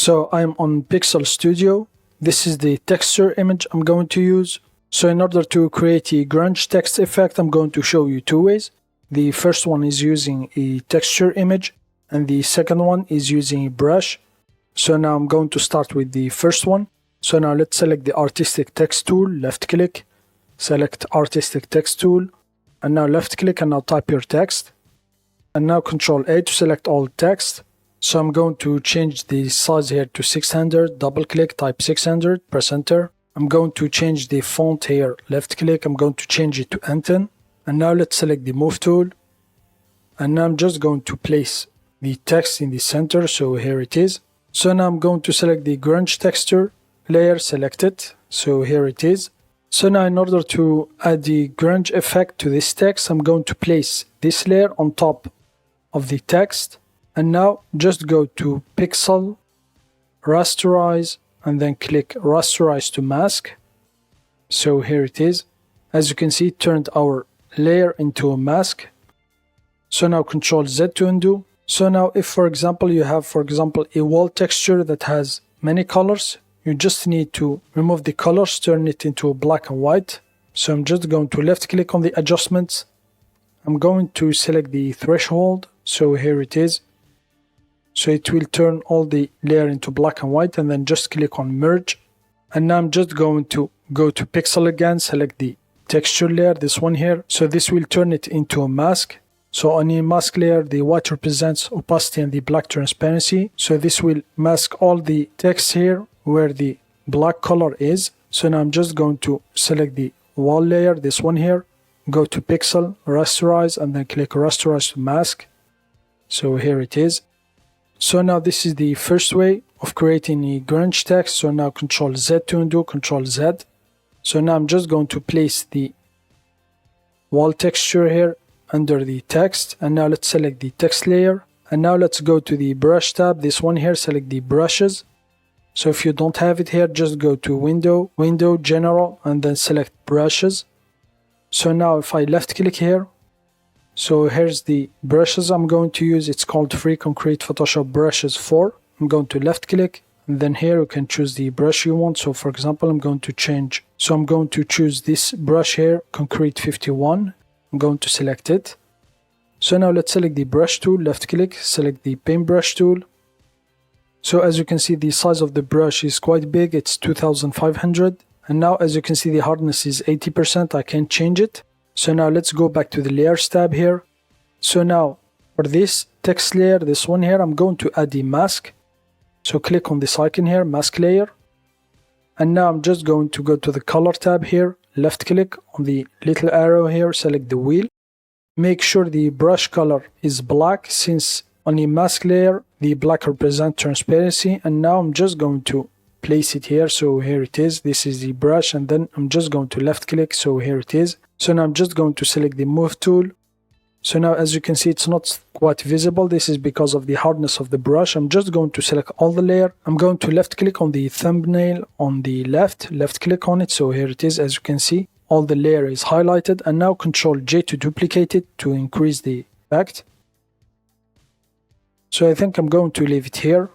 So I'm on Pixel Studio. This is the texture image I'm going to use. So in order to create a grunge text effect, I'm going to show you two ways. The first one is using a texture image, and the second one is using a brush. So now I'm going to start with the first one. So now let's select the artistic text tool, left click, select artistic text tool, and now left click and now type your text. And now Control A to select all text. So I'm going to change the size here to 600, double click, type 600, press enter. I'm going to change the font here, left click, I'm going to change it to N10. And now let's select the move tool. And now I'm just going to place the text in the center, so here it is. So now I'm going to select the grunge texture layer, select it, so here it is. So now in order to add the grunge effect to this text, I'm going to place this layer on top of the text. And now just go to Pixel, Rasterize, and then click Rasterize to mask. So here it is. As you can see, it turned our layer into a mask. So now Control Z to undo. So now if for example you have a wall texture that has many colors, you just need to remove the colors, turn it into black and white. So I'm just going to left click on the adjustments. I'm going to select the threshold. So here it is. So it will turn all the layer into black and white, and then just click on merge. And now I'm just going to go to pixel again, select the texture layer, this one here. So this will turn it into a mask. So on a mask layer, the white represents opacity and the black transparency. So this will mask all the text here where the black color is. So now I'm just going to select the wall layer, this one here. Go to pixel, rasterize, and then click rasterize to mask. So here it is. So now this is the first way of creating a grunge text. So now Control Z to undo, Control Z. So now I'm just going to place the wall texture here under the text. And now let's select the text layer. And now let's go to the brush tab, this one here, select the brushes. So if you don't have it here, just go to Window, General, and then select brushes. So now if I left click here, so here's the brushes I'm going to use. It's called Free Concrete Photoshop Brushes 4. I'm going to left click, and then here you can choose the brush you want. So for example, I'm going to change. So I'm going to choose this brush here, Concrete 51. I'm going to select it. So now let's select the brush tool, left click, select the paintbrush tool. So as you can see, the size of the brush is quite big. It's 2500. And now as you can see, the hardness is 80%. I can't change it. So now let's go back to the layers tab here. So now for this text layer, this one here, I'm going to add a mask. So click on this icon here, mask layer. And now I'm just going to go to the color tab here, left click on the little arrow here, select the wheel. Make sure the brush color is black, since on the mask layer, the black represents transparency. And now I'm just going to place it here. So here it is. This is the brush, and then I'm just going to left click. So here it is. So now I'm just going to select the move tool. So now as you can see, it's not quite visible. This is because of the hardness of the brush. I'm just going to select all the layer. I'm going to left click on the thumbnail on the left click on it. So here it is. As you can see, all the layer is highlighted. And now Control J to duplicate it to increase the effect. So I think I'm going to leave it here.